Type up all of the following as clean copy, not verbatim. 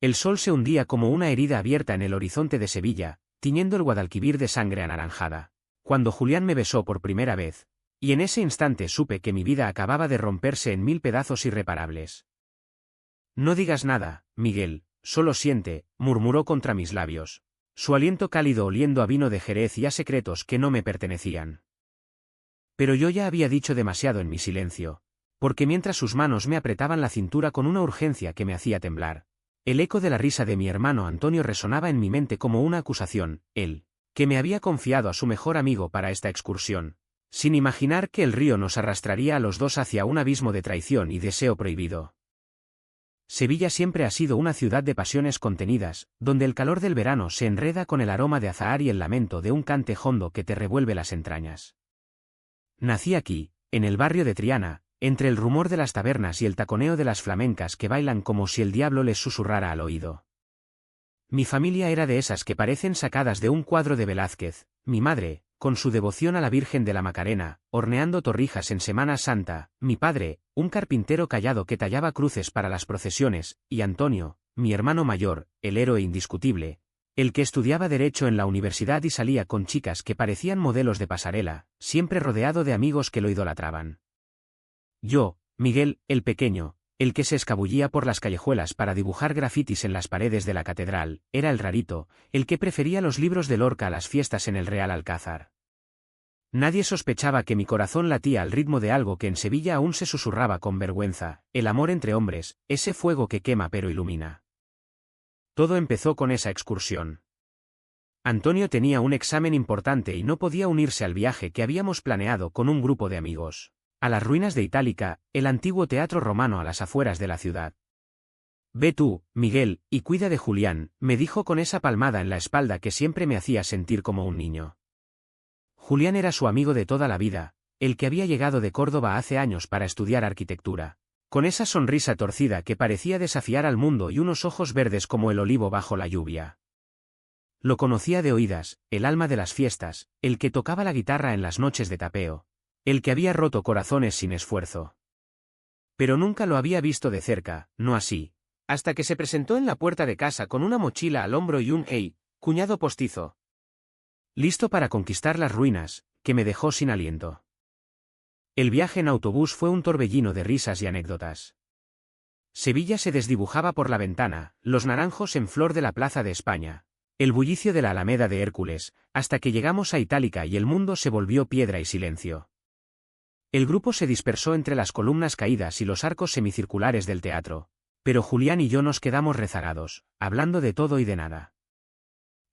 El sol se hundía como una herida abierta en el horizonte de Sevilla, tiñendo el Guadalquivir de sangre anaranjada. Cuando Julián me besó por primera vez, y en ese instante supe que mi vida acababa de romperse en 1000 pedazos irreparables. No digas nada, Miguel, solo siente, murmuró contra mis labios, su aliento cálido oliendo a vino de Jerez y a secretos que no me pertenecían. Pero yo ya había dicho demasiado en mi silencio, porque mientras sus manos me apretaban la cintura con una urgencia que me hacía temblar, el eco de la risa de mi hermano Antonio resonaba en mi mente como una acusación, él, que me había confiado a su mejor amigo para esta excursión, sin imaginar que el río nos arrastraría a los dos hacia un abismo de traición y deseo prohibido. Sevilla siempre ha sido una ciudad de pasiones contenidas, donde el calor del verano se enreda con el aroma de azahar y el lamento de un cante hondo que te revuelve las entrañas. Nací aquí, en el barrio de Triana, entre el rumor de las tabernas y el taconeo de las flamencas que bailan como si el diablo les susurrara al oído. Mi familia era de esas que parecen sacadas de un cuadro de Velázquez, mi madre, con su devoción a la Virgen de la Macarena, horneando torrijas en Semana Santa, mi padre, un carpintero callado que tallaba cruces para las procesiones, y Antonio, mi hermano mayor, el héroe indiscutible, el que estudiaba Derecho en la universidad y salía con chicas que parecían modelos de pasarela, siempre rodeado de amigos que lo idolatraban. Yo, Miguel, el pequeño, el que se escabullía por las callejuelas para dibujar grafitis en las paredes de la catedral, era el rarito, el que prefería los libros de Lorca a las fiestas en el Real Alcázar. Nadie sospechaba que mi corazón latía al ritmo de algo que en Sevilla aún se susurraba con vergüenza, el amor entre hombres, ese fuego que quema pero ilumina. Todo empezó con esa excursión. Antonio tenía un examen importante y no podía unirse al viaje que habíamos planeado con un grupo de amigos a las ruinas de Itálica, el antiguo teatro romano a las afueras de la ciudad. Ve tú, Miguel, y cuida de Julián, me dijo con esa palmada en la espalda que siempre me hacía sentir como un niño. Julián era su amigo de toda la vida, el que había llegado de Córdoba hace años para estudiar arquitectura, con esa sonrisa torcida que parecía desafiar al mundo y unos ojos verdes como el olivo bajo la lluvia. Lo conocía de oídas, el alma de las fiestas, el que tocaba la guitarra en las noches de tapeo, el que había roto corazones sin esfuerzo. Pero nunca lo había visto de cerca, no así, hasta que se presentó en la puerta de casa con una mochila al hombro y un «hey, cuñado postizo», listo para conquistar las ruinas, que me dejó sin aliento. El viaje en autobús fue un torbellino de risas y anécdotas. Sevilla se desdibujaba por la ventana, los naranjos en flor de la Plaza de España, el bullicio de la Alameda de Hércules, hasta que llegamos a Itálica y el mundo se volvió piedra y silencio. El grupo se dispersó entre las columnas caídas y los arcos semicirculares del teatro, pero Julián y yo nos quedamos rezagados, hablando de todo y de nada.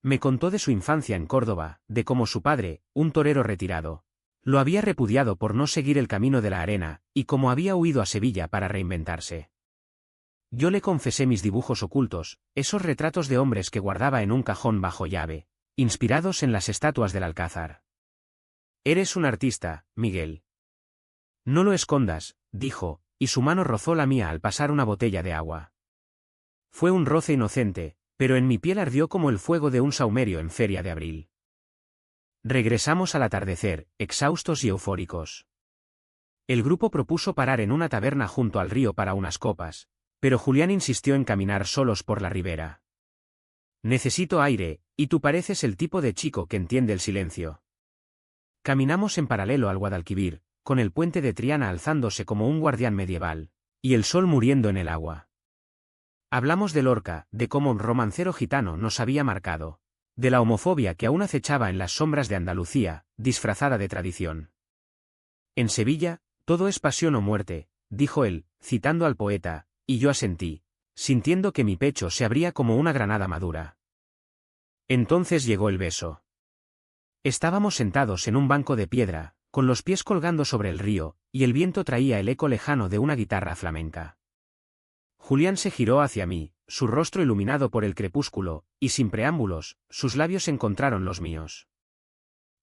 Me contó de su infancia en Córdoba, de cómo su padre, un torero retirado, lo había repudiado por no seguir el camino de la arena, y cómo había huido a Sevilla para reinventarse. Yo le confesé mis dibujos ocultos, esos retratos de hombres que guardaba en un cajón bajo llave, inspirados en las estatuas del Alcázar. Eres un artista, Miguel. No lo escondas, dijo, y su mano rozó la mía al pasar una botella de agua. Fue un roce inocente, pero en mi piel ardió como el fuego de un sahumerio en feria de abril. Regresamos al atardecer, exhaustos y eufóricos. El grupo propuso parar en una taberna junto al río para unas copas, pero Julián insistió en caminar solos por la ribera. Necesito aire, y tú pareces el tipo de chico que entiende el silencio. Caminamos en paralelo al Guadalquivir, con el puente de Triana alzándose como un guardián medieval, y el sol muriendo en el agua. Hablamos de Lorca, de cómo un romancero gitano nos había marcado, de la homofobia que aún acechaba en las sombras de Andalucía, disfrazada de tradición. En Sevilla, todo es pasión o muerte, dijo él, citando al poeta, y yo asentí, sintiendo que mi pecho se abría como una granada madura. Entonces llegó el beso. Estábamos sentados en un banco de piedra, con los pies colgando sobre el río, y el viento traía el eco lejano de una guitarra flamenca. Julián se giró hacia mí, su rostro iluminado por el crepúsculo, y sin preámbulos, sus labios encontraron los míos.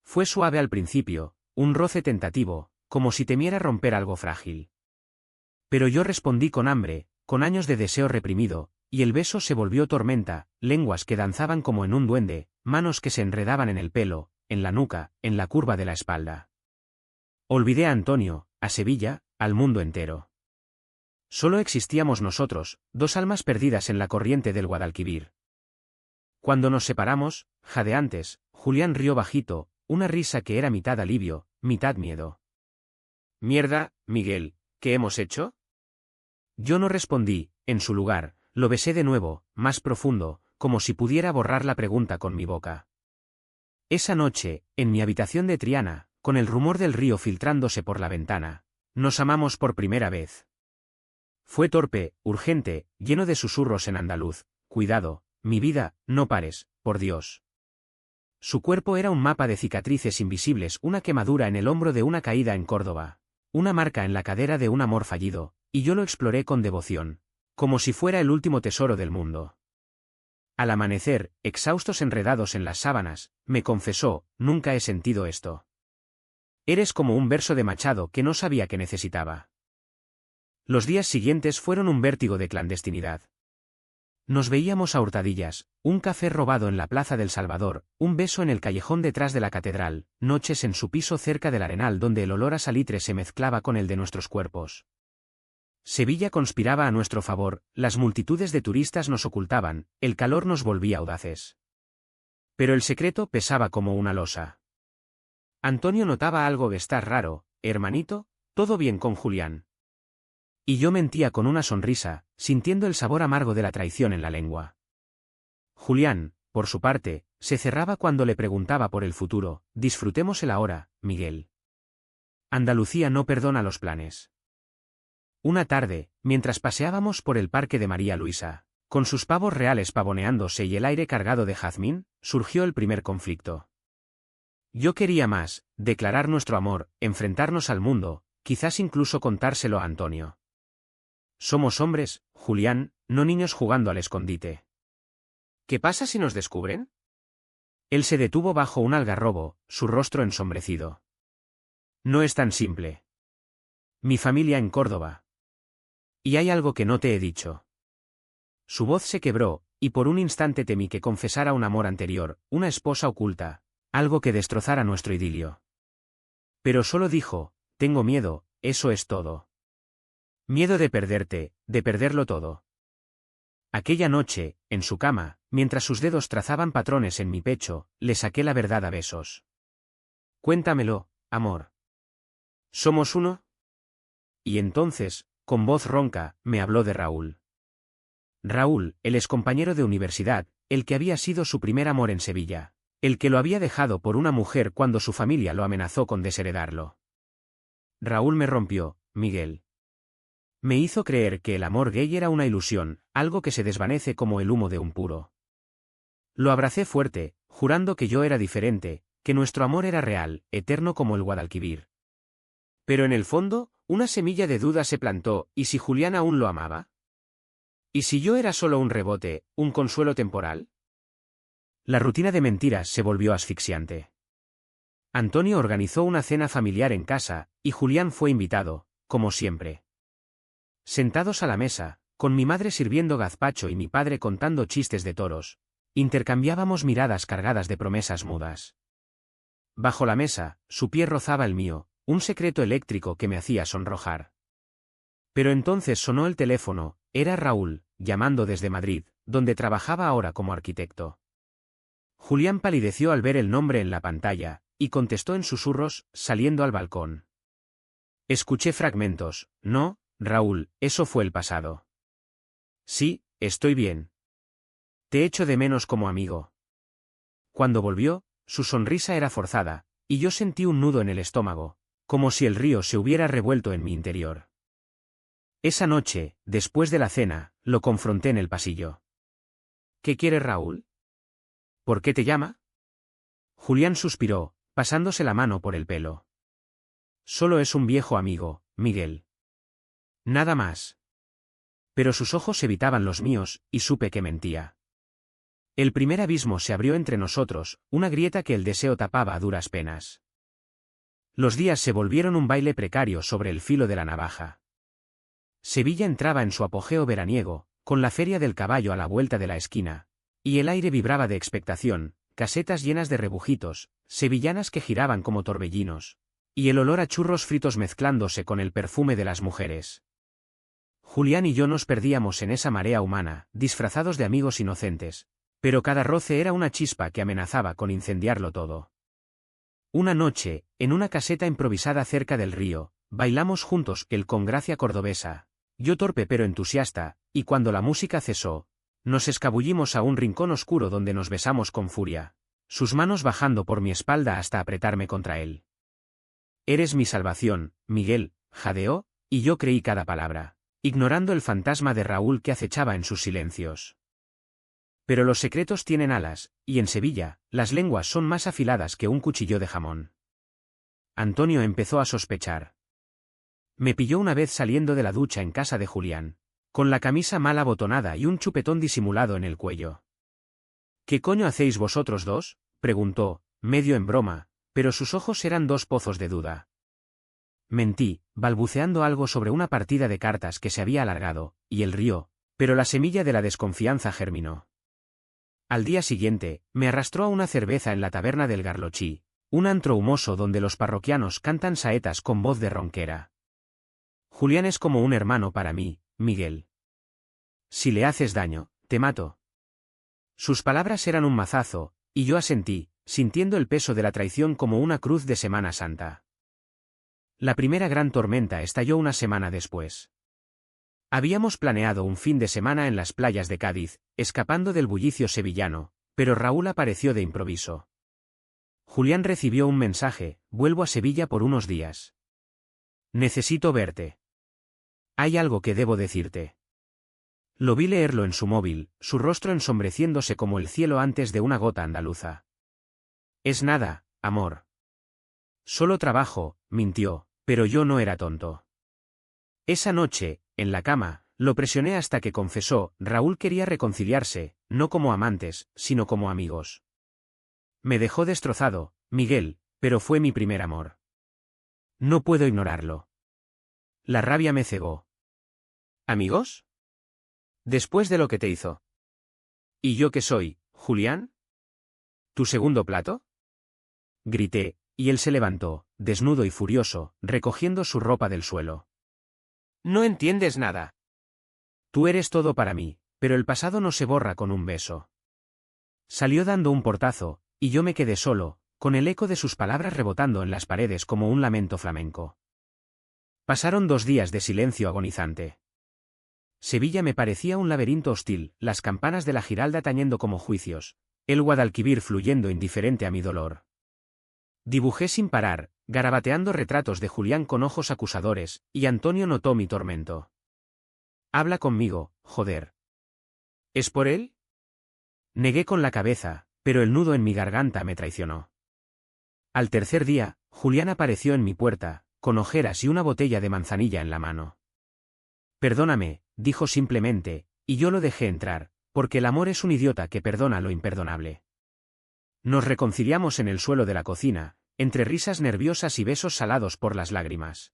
Fue suave al principio, un roce tentativo, como si temiera romper algo frágil. Pero yo respondí con hambre, con años de deseo reprimido, y el beso se volvió tormenta, lenguas que danzaban como en un duende, manos que se enredaban en el pelo, en la nuca, en la curva de la espalda. Olvidé a Antonio, a Sevilla, al mundo entero. Solo existíamos nosotros, dos almas perdidas en la corriente del Guadalquivir. Cuando nos separamos, jadeantes, Julián rió bajito, una risa que era mitad alivio, mitad miedo. «Mierda, Miguel, ¿qué hemos hecho?». Yo no respondí, en su lugar, lo besé de nuevo, más profundo, como si pudiera borrar la pregunta con mi boca. Esa noche, en mi habitación de Triana, con el rumor del río filtrándose por la ventana, nos amamos por primera vez. Fue torpe, urgente, lleno de susurros en andaluz. «Cuidado, mi vida, no pares, por Dios». Su cuerpo era un mapa de cicatrices invisibles, una quemadura en el hombro de una caída en Córdoba, una marca en la cadera de un amor fallido, y yo lo exploré con devoción, como si fuera el último tesoro del mundo. Al amanecer, exhaustos enredados en las sábanas, me confesó: «Nunca he sentido esto. Eres como un verso de Machado que no sabía que necesitaba». Los días siguientes fueron un vértigo de clandestinidad. Nos veíamos a hurtadillas, un café robado en la Plaza del Salvador, un beso en el callejón detrás de la catedral, noches en su piso cerca del Arenal donde el olor a salitre se mezclaba con el de nuestros cuerpos. Sevilla conspiraba a nuestro favor, las multitudes de turistas nos ocultaban, el calor nos volvía audaces. Pero el secreto pesaba como una losa. Antonio notaba algo que está raro: «Hermanito, ¿todo bien con Julián?». Y yo mentía con una sonrisa, sintiendo el sabor amargo de la traición en la lengua. Julián, por su parte, se cerraba cuando le preguntaba por el futuro: «Disfrutemos el ahora, Miguel. Andalucía no perdona los planes». Una tarde, mientras paseábamos por el parque de María Luisa, con sus pavos reales pavoneándose y el aire cargado de jazmín, surgió el primer conflicto. Yo quería más, declarar nuestro amor, enfrentarnos al mundo, quizás incluso contárselo a Antonio. Somos hombres, Julián, no niños jugando al escondite. ¿Qué pasa si nos descubren? Él se detuvo bajo un algarrobo, su rostro ensombrecido. No es tan simple. Mi familia en Córdoba. Y hay algo que no te he dicho. Su voz se quebró, y por un instante temí que confesara un amor anterior, una esposa oculta, algo que destrozara nuestro idilio. Pero solo dijo: «Tengo miedo, eso es todo. Miedo de perderte, de perderlo todo». Aquella noche, en su cama, mientras sus dedos trazaban patrones en mi pecho, le saqué la verdad a besos. «Cuéntamelo, amor. ¿Somos uno?». Y entonces, con voz ronca, me habló de Raúl. Raúl, el excompañero de universidad, el que había sido su primer amor en Sevilla, el que lo había dejado por una mujer cuando su familia lo amenazó con desheredarlo. Raúl me rompió, Miguel. Me hizo creer que el amor gay era una ilusión, algo que se desvanece como el humo de un puro. Lo abracé fuerte, jurando que yo era diferente, que nuestro amor era real, eterno como el Guadalquivir. Pero en el fondo, una semilla de duda se plantó: ¿y si Julián aún lo amaba? ¿Y si yo era solo un rebote, un consuelo temporal? La rutina de mentiras se volvió asfixiante. Antonio organizó una cena familiar en casa, y Julián fue invitado, como siempre. Sentados a la mesa, con mi madre sirviendo gazpacho y mi padre contando chistes de toros, intercambiábamos miradas cargadas de promesas mudas. Bajo la mesa, su pie rozaba el mío, un secreto eléctrico que me hacía sonrojar. Pero entonces sonó el teléfono, era Raúl, llamando desde Madrid, donde trabajaba ahora como arquitecto. Julián palideció al ver el nombre en la pantalla, y contestó en susurros, saliendo al balcón. Escuché fragmentos: «No, Raúl, eso fue el pasado». «Sí, estoy bien. Te echo de menos como amigo». Cuando volvió, su sonrisa era forzada, y yo sentí un nudo en el estómago, como si el río se hubiera revuelto en mi interior. Esa noche, después de la cena, lo confronté en el pasillo. «¿Qué quiere Raúl? ¿Por qué te llama?». Julián suspiró, pasándose la mano por el pelo. «Solo es un viejo amigo, Miguel. Nada más». Pero sus ojos evitaban los míos, y supe que mentía. El primer abismo se abrió entre nosotros, una grieta que el deseo tapaba a duras penas. Los días se volvieron un baile precario sobre el filo de la navaja. Sevilla entraba en su apogeo veraniego, con la feria del caballo a la vuelta de la esquina, y el aire vibraba de expectación, casetas llenas de rebujitos, sevillanas que giraban como torbellinos, y el olor a churros fritos mezclándose con el perfume de las mujeres. Julián y yo nos perdíamos en esa marea humana, disfrazados de amigos inocentes. Pero cada roce era una chispa que amenazaba con incendiarlo todo. Una noche, en una caseta improvisada cerca del río, bailamos juntos el con gracia cordobesa, yo torpe pero entusiasta, y cuando la música cesó, nos escabullimos a un rincón oscuro donde nos besamos con furia, sus manos bajando por mi espalda hasta apretarme contra él. Eres mi salvación, Miguel, jadeó, y yo creí cada palabra, ignorando el fantasma de Raúl que acechaba en sus silencios. Pero los secretos tienen alas, y en Sevilla, las lenguas son más afiladas que un cuchillo de jamón. Antonio empezó a sospechar. Me pilló una vez saliendo de la ducha en casa de Julián, con la camisa mal abotonada y un chupetón disimulado en el cuello. ¿Qué coño hacéis vosotros dos?, preguntó, medio en broma, pero sus ojos eran dos pozos de duda. Mentí, balbuceando algo sobre una partida de cartas que se había alargado, y él rió, pero la semilla de la desconfianza germinó. Al día siguiente, me arrastró a una cerveza en la taberna del Garlochí, un antro humoso donde los parroquianos cantan saetas con voz de ronquera. Julián es como un hermano para mí, Miguel. Si le haces daño, te mato. Sus palabras eran un mazazo, y yo asentí, sintiendo el peso de la traición como una cruz de Semana Santa. La primera gran tormenta estalló una semana después. Habíamos planeado un fin de semana en las playas de Cádiz, escapando del bullicio sevillano, pero Raúl apareció de improviso. Julián recibió un mensaje: vuelvo a Sevilla por unos días. Necesito verte. Hay algo que debo decirte. Lo vi leerlo en su móvil, su rostro ensombreciéndose como el cielo antes de una gota andaluza. Es nada, amor. Solo trabajo, mintió, pero yo no era tonto. Esa noche, en la cama, lo presioné hasta que confesó. Raúl quería reconciliarse, no como amantes, sino como amigos. Me dejó destrozado, Miguel, pero fue mi primer amor. No puedo ignorarlo. La rabia me cegó. ¿Amigos? Después de lo que te hizo. ¿Y yo qué soy, Julián? ¿Tu segundo plato? Grité, y él se levantó, desnudo y furioso, recogiendo su ropa del suelo. No entiendes nada. Tú eres todo para mí, pero el pasado no se borra con un beso. Salió dando un portazo, y yo me quedé solo, con el eco de sus palabras rebotando en las paredes como un lamento flamenco. Pasaron 2 días de silencio agonizante. Sevilla me parecía un laberinto hostil, las campanas de la Giralda tañendo como juicios, el Guadalquivir fluyendo indiferente a mi dolor. Dibujé sin parar, garabateando retratos de Julián con ojos acusadores, y Antonio notó mi tormento. Habla conmigo, joder. ¿Es por él? Negué con la cabeza, pero el nudo en mi garganta me traicionó. Al tercer día, Julián apareció en mi puerta, con ojeras y una botella de manzanilla en la mano. Perdóname, dijo simplemente, y yo lo dejé entrar, porque el amor es un idiota que perdona lo imperdonable. Nos reconciliamos en el suelo de la cocina, entre risas nerviosas y besos salados por las lágrimas.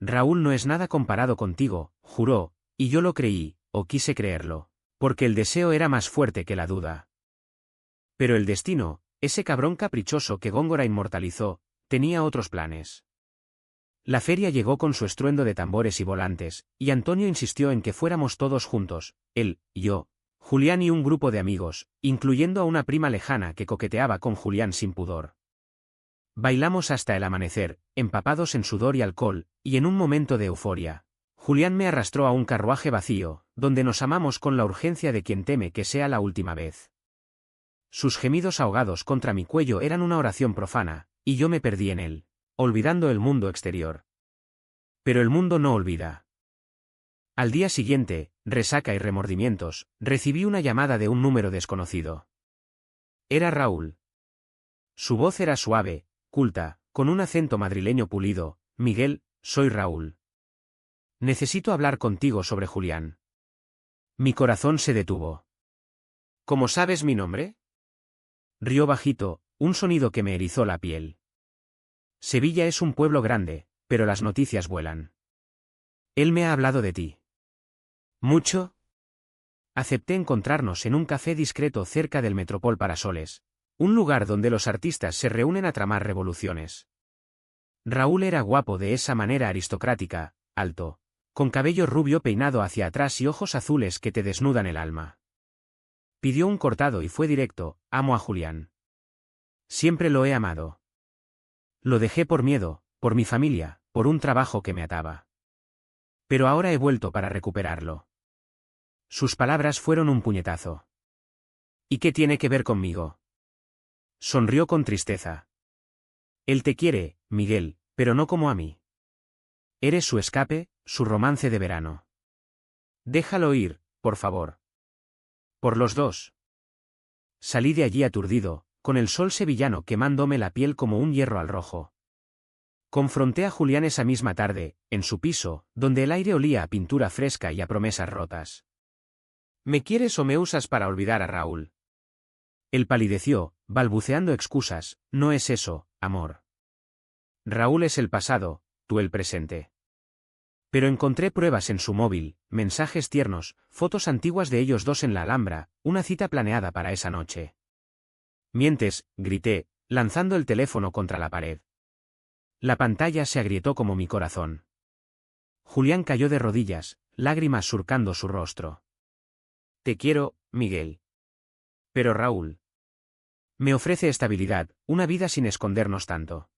Raúl no es nada comparado contigo, juró, y yo lo creí, o quise creerlo, porque el deseo era más fuerte que la duda. Pero el destino, ese cabrón caprichoso que Góngora inmortalizó, tenía otros planes. La feria llegó con su estruendo de tambores y volantes, y Antonio insistió en que fuéramos todos juntos, él, yo, Julián y un grupo de amigos, incluyendo a una prima lejana que coqueteaba con Julián sin pudor. Bailamos hasta el amanecer, empapados en sudor y alcohol, y en un momento de euforia, Julián me arrastró a un carruaje vacío, donde nos amamos con la urgencia de quien teme que sea la última vez. Sus gemidos ahogados contra mi cuello eran una oración profana, y yo me perdí en él, olvidando el mundo exterior. Pero el mundo no olvida. Al día siguiente, resaca y remordimientos, recibí una llamada de un número desconocido. Era Raúl. Su voz era suave, culta, con un acento madrileño pulido. Miguel, soy Raúl. Necesito hablar contigo sobre Julián. Mi corazón se detuvo. ¿Cómo sabes mi nombre? Rió bajito, un sonido que me erizó la piel. Sevilla es un pueblo grande, pero las noticias vuelan. Él me ha hablado de ti. ¿Mucho? Acepté encontrarnos en un café discreto cerca del Metropol Parasoles, un lugar donde los artistas se reúnen a tramar revoluciones. Raúl era guapo de esa manera aristocrática, alto, con cabello rubio peinado hacia atrás y ojos azules que te desnudan el alma. Pidió un cortado y fue directo: amo a Julián. Siempre lo he amado. Lo dejé por miedo, por mi familia, por un trabajo que me ataba. Pero ahora he vuelto para recuperarlo. Sus palabras fueron un puñetazo. ¿Y qué tiene que ver conmigo? Sonrió con tristeza. Él te quiere, Miguel, pero no como a mí. Eres su escape, su romance de verano. Déjalo ir, por favor. Por los dos. Salí de allí aturdido, con el sol sevillano quemándome la piel como un hierro al rojo. Confronté a Julián esa misma tarde, en su piso, donde el aire olía a pintura fresca y a promesas rotas. ¿Me quieres o me usas para olvidar a Raúl? Él palideció, balbuceando excusas: no es eso, amor. Raúl es el pasado, tú el presente. Pero encontré pruebas en su móvil, mensajes tiernos, fotos antiguas de ellos dos en la Alhambra, una cita planeada para esa noche. Mientes, grité, lanzando el teléfono contra la pared. La pantalla se agrietó como mi corazón. Julián cayó de rodillas, lágrimas surcando su rostro. Te quiero, Miguel. Pero Raúl me ofrece estabilidad, una vida sin escondernos tanto.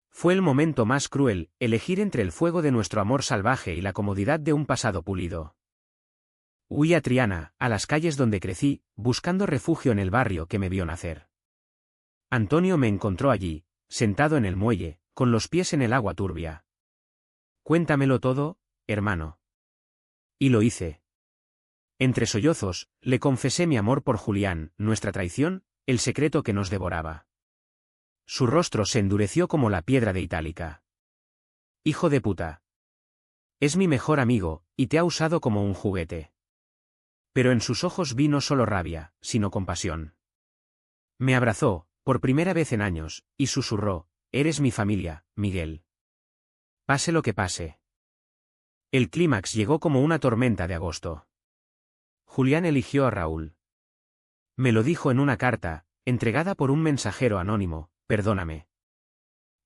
Fue el momento más cruel, elegir entre el fuego de nuestro amor salvaje y la comodidad de un pasado pulido. Huí a Triana, a las calles donde crecí, buscando refugio en el barrio que me vio nacer. Antonio me encontró allí, sentado en el muelle, con los pies en el agua turbia. Cuéntamelo todo, hermano. Y lo hice. Entre sollozos, le confesé mi amor por Julián, nuestra traición, el secreto que nos devoraba. Su rostro se endureció como la piedra de Itálica. Hijo de puta. Es mi mejor amigo, y te ha usado como un juguete. Pero en sus ojos vi no solo rabia, sino compasión. Me abrazó, por primera vez en años, y susurró: eres mi familia, Miguel. Pase lo que pase. El clímax llegó como una tormenta de agosto. Julián eligió a Raúl. Me lo dijo en una carta, entregada por un mensajero anónimo: perdóname.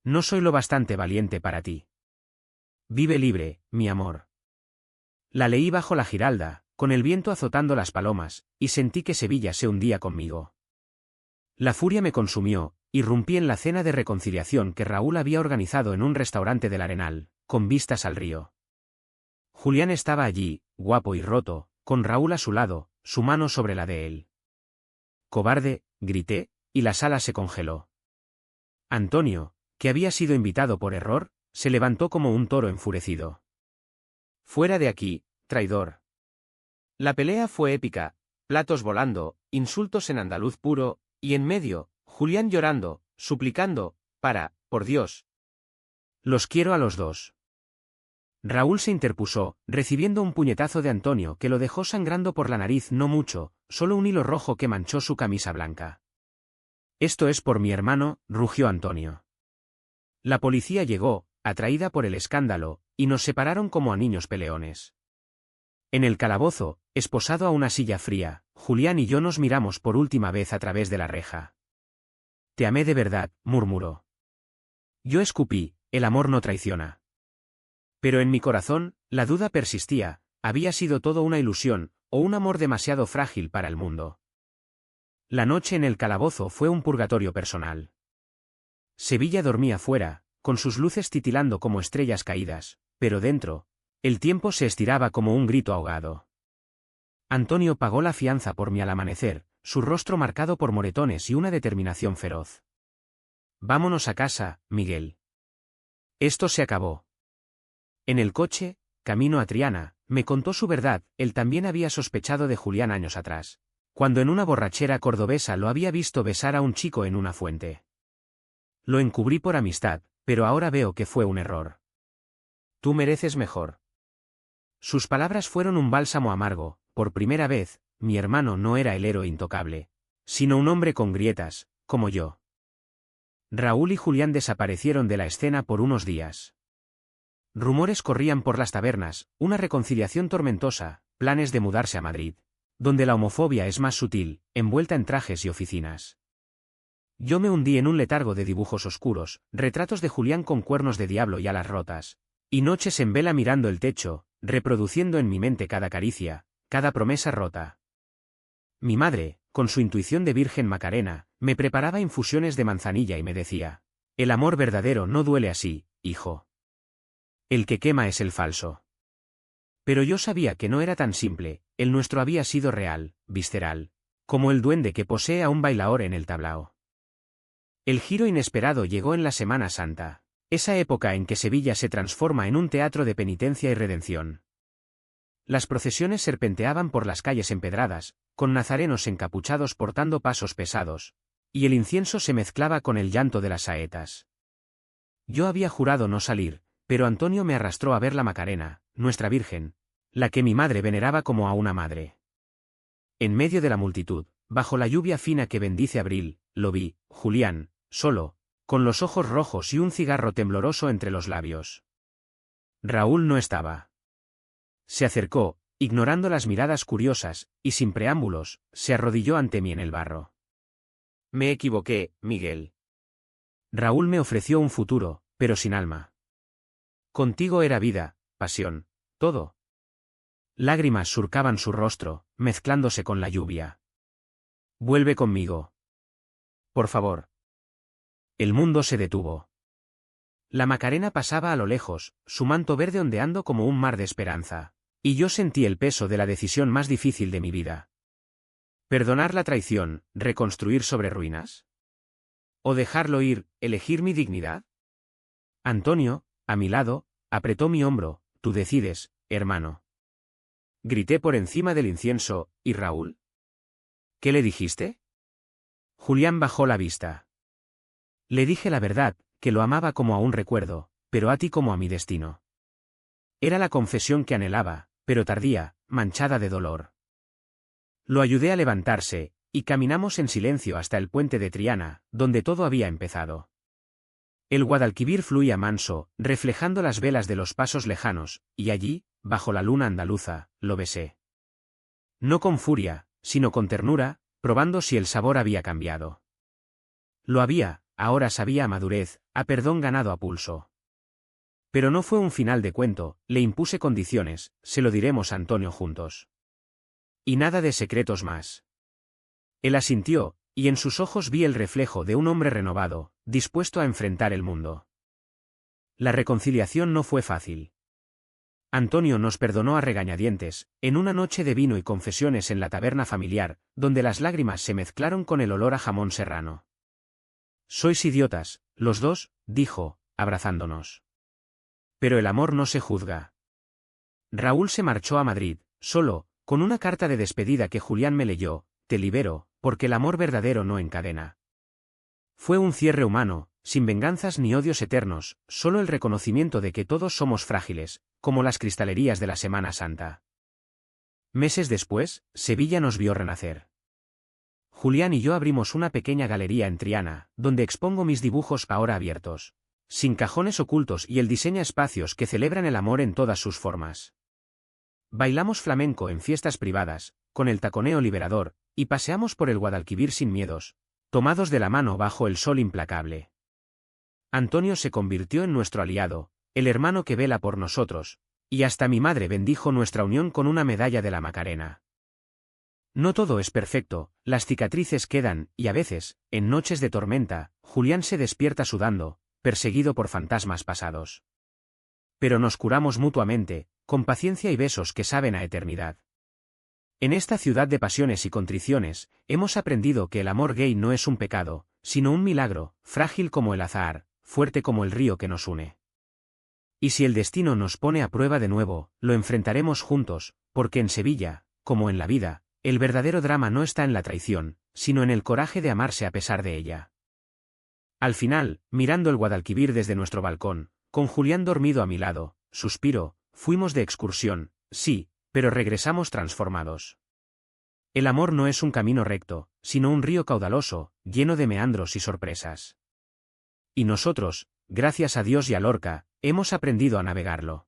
No soy lo bastante valiente para ti. Vive libre, mi amor. La leí bajo la giralda, con el viento azotando las palomas, y sentí que Sevilla se hundía conmigo. La furia me consumió, irrumpí en la cena de reconciliación que Raúl había organizado en un restaurante del Arenal, con vistas al río. Julián estaba allí, guapo y roto, con Raúl a su lado, su mano sobre la de él. Cobarde, grité, y la sala se congeló. Antonio, que había sido invitado por error, se levantó como un toro enfurecido. Fuera de aquí, traidor. La pelea fue épica, platos volando, insultos en andaluz puro, y en medio, Julián llorando, suplicando: por Dios. Los quiero a los dos. Raúl se interpuso, recibiendo un puñetazo de Antonio que lo dejó sangrando por la nariz, no mucho, solo un hilo rojo que manchó su camisa blanca. Esto es por mi hermano, rugió Antonio. La policía llegó, atraída por el escándalo, y nos separaron como a niños peleones. En el calabozo, esposado a una silla fría, Julián y yo nos miramos por última vez a través de la reja. Te amé de verdad, murmuró. Yo escupí: el amor no traiciona. Pero en mi corazón, la duda persistía: había sido todo una ilusión, o un amor demasiado frágil para el mundo. La noche en el calabozo fue un purgatorio personal. Sevilla dormía fuera, con sus luces titilando como estrellas caídas, pero dentro, el tiempo se estiraba como un grito ahogado. Antonio pagó la fianza por mí al amanecer, su rostro marcado por moretones y una determinación feroz. Vámonos a casa, Miguel. Esto se acabó. En el coche, camino a Triana, me contó su verdad: él también había sospechado de Julián años atrás, cuando en una borrachera cordobesa lo había visto besar a un chico en una fuente. Lo encubrí por amistad, pero ahora veo que fue un error. Tú mereces mejor. Sus palabras fueron un bálsamo amargo: por primera vez, mi hermano no era el héroe intocable, sino un hombre con grietas, como yo. Raúl y Julián desaparecieron de la escena por unos días. Rumores corrían por las tabernas, una reconciliación tormentosa, planes de mudarse a Madrid, donde la homofobia es más sutil, envuelta en trajes y oficinas. Yo me hundí en un letargo de dibujos oscuros, retratos de Julián con cuernos de diablo y alas rotas, Y noches en vela mirando el techo, reproduciendo en mi mente cada caricia, cada promesa rota. Mi madre, con su intuición de Virgen Macarena, me preparaba infusiones de manzanilla y me decía: el amor verdadero no duele así, hijo. El que quema es el falso. Pero yo sabía que no era tan simple, el nuestro había sido real, visceral, como el duende que posee a un bailaor en el tablao. El giro inesperado llegó en la Semana Santa, esa época en que Sevilla se transforma en un teatro de penitencia y redención. Las procesiones serpenteaban por las calles empedradas, con nazarenos encapuchados portando pasos pesados, y el incienso se mezclaba con el llanto de las saetas. Yo había jurado no salir, pero Antonio me arrastró a ver la Macarena, nuestra Virgen, la que mi madre veneraba como a una madre. En medio de la multitud, bajo la lluvia fina que bendice abril, lo vi, Julián, solo, con los ojos rojos y un cigarro tembloroso entre los labios. Raúl no estaba. Se acercó, ignorando las miradas curiosas, y sin preámbulos, se arrodilló ante mí en el barro. Me equivoqué, Miguel. Raúl me ofreció un futuro, pero sin alma. Contigo era vida, pasión, todo. Lágrimas surcaban su rostro, mezclándose con la lluvia. Vuelve conmigo. Por favor. El mundo se detuvo. La Macarena pasaba a lo lejos, su manto verde ondeando como un mar de esperanza. Y yo sentí el peso de la decisión más difícil de mi vida. ¿Perdonar la traición, reconstruir sobre ruinas? ¿O dejarlo ir, elegir mi dignidad? Antonio, a mi lado, apretó mi hombro: tú decides, hermano. Grité por encima del incienso: ¿y Raúl? ¿Qué le dijiste? Julián bajó la vista. Le dije la verdad, que lo amaba como a un recuerdo, pero a ti como a mi destino. Era la confesión que anhelaba, pero tardía, manchada de dolor. Lo ayudé a levantarse, y caminamos en silencio hasta el puente de Triana, donde todo había empezado. El Guadalquivir fluía manso, reflejando las velas de los pasos lejanos, y allí, bajo la luna andaluza, lo besé. No con furia, sino con ternura, probando si el sabor había cambiado. Lo había, ahora sabía a madurez, a perdón ganado a pulso. Pero no fue un final de cuento, le impuse condiciones: se lo diremos a Antonio juntos. Y nada de secretos más. Él asintió, y en sus ojos vi el reflejo de un hombre renovado, dispuesto a enfrentar el mundo. La reconciliación no fue fácil. Antonio nos perdonó a regañadientes, en una noche de vino y confesiones en la taberna familiar, donde las lágrimas se mezclaron con el olor a jamón serrano. Sois idiotas, los dos, dijo, abrazándonos. Pero el amor no se juzga. Raúl se marchó a Madrid, solo, con una carta de despedida que Julián me leyó: te libero, porque el amor verdadero no encadena. Fue un cierre humano, sin venganzas ni odios eternos, solo el reconocimiento de que todos somos frágiles, como las cristalerías de la Semana Santa. Meses después, Sevilla nos vio renacer. Julián y yo abrimos una pequeña galería en Triana, donde expongo mis dibujos ahora abiertos, sin cajones ocultos, y él diseña espacios que celebran el amor en todas sus formas. Bailamos flamenco en fiestas privadas, con el taconeo liberador, y paseamos por el Guadalquivir sin miedos, tomados de la mano bajo el sol implacable. Antonio se convirtió en nuestro aliado, el hermano que vela por nosotros, y hasta mi madre bendijo nuestra unión con una medalla de la Macarena. No todo es perfecto, las cicatrices quedan, y a veces, en noches de tormenta, Julián se despierta sudando, perseguido por fantasmas pasados. Pero nos curamos mutuamente, con paciencia y besos que saben a eternidad. En esta ciudad de pasiones y contriciones, hemos aprendido que el amor gay no es un pecado, sino un milagro, frágil como el azahar, fuerte como el río que nos une. Y si el destino nos pone a prueba de nuevo, lo enfrentaremos juntos, porque en Sevilla, como en la vida, el verdadero drama no está en la traición, sino en el coraje de amarse a pesar de ella. Al final, mirando el Guadalquivir desde nuestro balcón, con Julián dormido a mi lado, suspiro: fuimos de excursión, sí, pero regresamos transformados. El amor no es un camino recto, sino un río caudaloso, lleno de meandros y sorpresas. Y nosotros, gracias a Dios y a Lorca, hemos aprendido a navegarlo.